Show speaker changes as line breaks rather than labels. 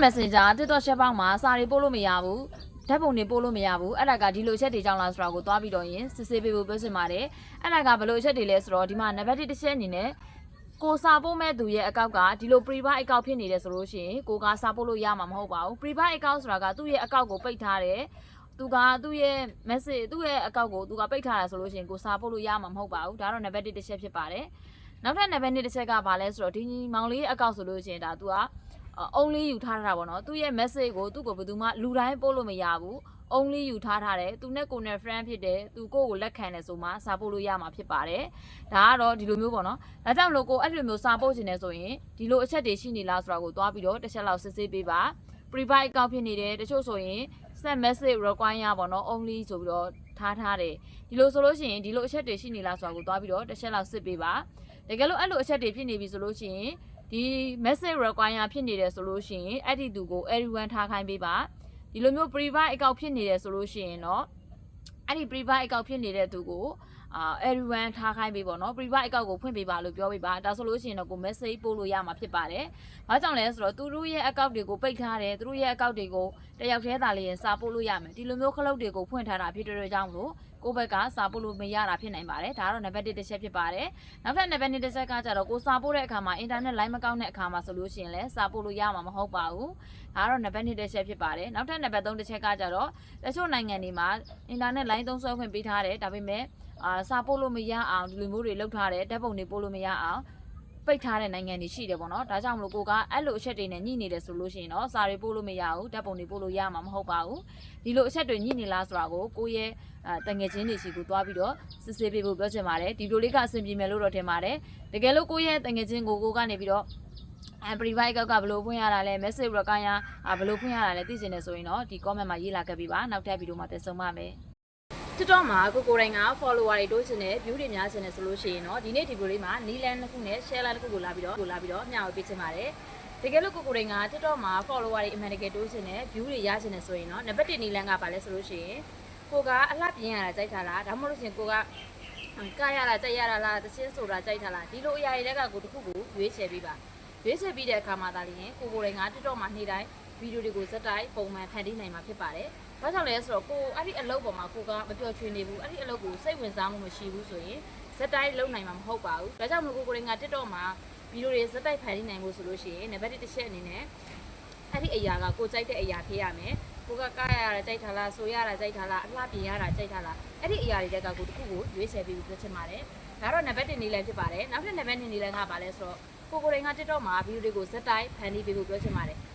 Messenger တစ်တော့ချက်ပေါင်းမှာစာတွေပို့လို့မရဘူးဓာတ်ပုံတွေပို့လို့မရဘူးအဲ့ဒါကဒီလိုအချက်တွေကြောင့်လားဆိုတာကိုသွားပြီးတော့ရင်စစ်ဆေးပေးဖို့ပြောချင်ပါတယ်အဲ့ဒါကဘယ်လိုအချက်တွေလဲဆိုတော့ဒီမှာနံပါတ်1တစ်ချက်အနေနဲ့ကိုစာပို့မဲ့သူရဲ့အကောက်ကဒီလို private account ဖြစ်နေတယ်ဆိုလို့ရှိရင်ကိုကစာပို့လို့ရမှာမဟုတ်ပါဘူး private account ဆိုတာကသူ့ရဲ့အကောက်ကိုပိတ်ထားတယ်သူကသူ့ရဲ့ message သူ့ရဲ့အကောက်ကိုသူကပိတ်ထားတာဆိုလို့ရှိရင်ကိုစာပို့လို့ရမှာမဟုတ်ပါဘူးဒါတော့နံပါတ်1တစ်ချက်ဖြစ်ပါတယ်နောက်ထပ်နံပါတ်2တစ်ချက်ကဘာလဲဆိုတော့ဒီမောင်လေးရဲ့အကောက်ဆိုလို့ရှိရင်ဒါသူကonly ယူထားတာပေါ့နော်သူရဲ့ message ကိုသူ့ကိုဘယ်သူမှလူတိုင်းပို့လို့မရဘူး only ယူထားတယ်သူနဲ့ကိုနဲ့ friend ဖြစ်တယ်သူကိုလက်ခံတယ်ဆိုမှစာပို့လို့ရမှာဖြစ်ပါတယ်ဒါကတော့ဒီလိုမျိုးပေါ့နော်ဒါကြောင့်မလို့ကိုအဲ့လိုမျိုးစာပို့ချင်တယ်ဆိုရင်ဒီလိုအချက်တွေရှိနေလားဆိုတာကိုသွားပြီးတော့တစ်ချက်လောက်စစ်ဆေးပေးပါ private account ဖြစ်နေတယ်တချို့ဆိုရင် send message require ပေါ့နော် only ဆိုပြီးတော့ထားတယ်ဒီလိုဆိုလို့ရှိရင်ဒီလိုအချက်တွေရှိနေလားဆိုတာကိုသွားပြီးတော့တစ်ချက်လောက်စစ်ပေးပါတကယ်လို့အဲ့လိုအချက်တွေဖြစ်နေပြီဆိုလို့ရှိရင်ဒီ message require ဖြစ်နေတယ်ဆိုလို့ရှိရင်အဲ့ဒီသူကို everyone ထားခိုင်းပေးပါဒီလိုမျိုး private account ဖြစ်နေတယ်ဆိုလို့ရှိရင်တော့အဲ့ဒီ private account ဖြစ်နေတဲ့သူကိုeveryone ထားခိုင်းပေးပေါ့နော် private account ကိုဖွင့်ပေးပါလို့ပြောပေးပါဒါဆိုလို့ရှိရင်တော့ကို message ပို့လို့ရမှာဖြစ်ပါတယ်။ဘာကြောင့်လဲဆိုတော့သူတို့ရဲ့ account တွေကိုပိတ်ထားတယ်သူတို့ရဲ့ account တွေကိုတယောက်တည်းသာလေးရင်စာပို့လို့ရမယ်ဒီလိုမျိုးခလုတ်တွေကိုဖွင့်ထားတာဖြစ်တဲ့ကြောင့်လို့ကိုဘက်ကစာပို့လို့မရတာဖြစ်နိုင်ပါတယ်ဒါကတော့နံပါတ်1တစ်ချက်ဖြစ်ပါတယ်နောက်ထပ်နံပါတ်2တစ်ချက်ကကြတော့ကိုစာပို့တဲ့အခါမှာ internet line မကောင်းတဲ့အခါမှာဆိုလို့ရှိရင်လည်းစာပို့လို့ရမှာမဟုတ်ပါဘူးဒါကတော့နံပါတ်2တစ်ချက်ဖြစ်ပါတယ်နောက်ထပ်နံပါတ်3တစ်ချက်ကကြတော့တချို့နိုင်ငံတွေမှာ internet line သုံးစွဲခွင့်ပေးထားတယ်ဒါပေမဲ့စာပို့လို့မရအောင်ဒီလိုမျိုးတွေလုပ်ထားတယ်ဓာတ်ပုံတွေပို့လို့မရအောင်ပိတ်ထားတဲ့နိုင်ငံတွေရှိတယ်ပေါ့နော်ဒါကြောင့်မလို့ကိုကအဲ့လိုအချက်တွေနဲ့ညှိနေတယ်ဆိုလို့ရှိရင်တော့စာတွေပို့လို့မရဘူးဓာတ်ပုံတွေပို့လို့ရမှာမဟုတ်ပါဘူးဒီလိုအချက်တွေညှိနေလားဆိုတာကိုကိုရဲ့တငယ်ချင်းတွေစီကိုသွားပြီးတော့စစ်ဆေးပေးဖို့ပြောချင်ပါတယ်ဒီလိုလေးကအဆင်ပြေမယ်လို့တော့ထင်ပါတယ်တကယ်လို့ကိုရဲ့တငယ်ချင်းကိုကနေပြီးတော့private account ကဘယ်လိုဖွင့်ရတာလဲ message require ဘယ်လိုဖွင့်ရတာလဲသိချင်တယ်ဆိုရင်တော့ဒီ comment မှာရေးလာခဲ့ပြီးပါနောက်ထပ်ဗီဒီယိုမှာပြန်ဆုံပါမယ်TikTok မှာကိုတိုင်းက follower တွေတိုးချင်တယ် view တွေများချင်တယ်ဆိုလို့ရှိရင်တော့ဒီနေ့ဒီဗီဒီယိုလေးမှာနီလန်တစ်ခုနဲ့ share တစ်ခုကိုလာပြီးတော့မျှဝေပေးချင်ပါတယ်တကယ်လို့ကိုတိုင်းက TikTok မှာ follower တွေအမှန်တကယ်တိုးချင်တယ် view တွေရချင်တယ်ဆိုရင်တော့နံပါတ်1နီလန်ကပါလဲဆိုလို့ရှိရင်ကိုကအလှပြင်းရတာကြိုက်တာလားဒါမှမဟုတ်လို့ရှိရင်ကိုကကားရတာကြိုက်ရတာလားသချင်းဆိုတာကြိုက်တာလားဒီလိုအရာတွေကကိုတစ်ခုကိုရွေးချယ်ပေးပါရွေးချယ်ပြီးတဲ့အခါမှာဒါလည်းကိုတိုင်းက TikTok မှာနေ့တိုင်းဗီဒီယိုတွေကိုဇက်တိုက်ပုံမှန်ဖန်တီးနိုင်မှာဖြစ်ပါတယ်။ဘာကြောင့်လဲဆိုတော့ကိုအဲ့ဒီအလုပ်ပေါ်မှာကိုကမပျော်ရွှင်နေဘူးအဲ့ဒီအလုပ်ကိုစိတ်ဝင်စားမှုမရှိဘူးဆိုရင်ဇက်တိုက်လုပ်နိုင်မှာမဟုတ်ပါဘူး။ဒါကြောင့်မို့ကိုက TikTok မှာဗီဒီယိုတွေဇက်တိုက်ဖန်တီးနိုင်ဖို့ဆိုလို့ရှိရင်နံပါတ်1တစ်ချက်အနေနဲ့အဲ့ဒီအရာကကိုကြိုက်တဲ့အရာဖြစ်ရမယ်။ကိုကကားရတာကြိုက်တာလားဆိုရတာကြိုက်တာလားအလှပြင်ရတာကြိုက်တာလားအဲ့ဒီအရာတွေကကိုတစ်ခုကိုရွေးချယ်ပြီးပြောချင်ပါတယ်။ဒါတော့နံပါတ်1နေလည်းဖြစ်ပါတယ်။နောက်ထပ်နံပါတ်2နေလည်းကပါလဲဆိုတော့ကိုတိုင်းက TikTok မှာဗီဒီယိုတွေကိုဇက်တိုက်ဖန်တီးပေးဖို့ပြောချင်ပါတယ်။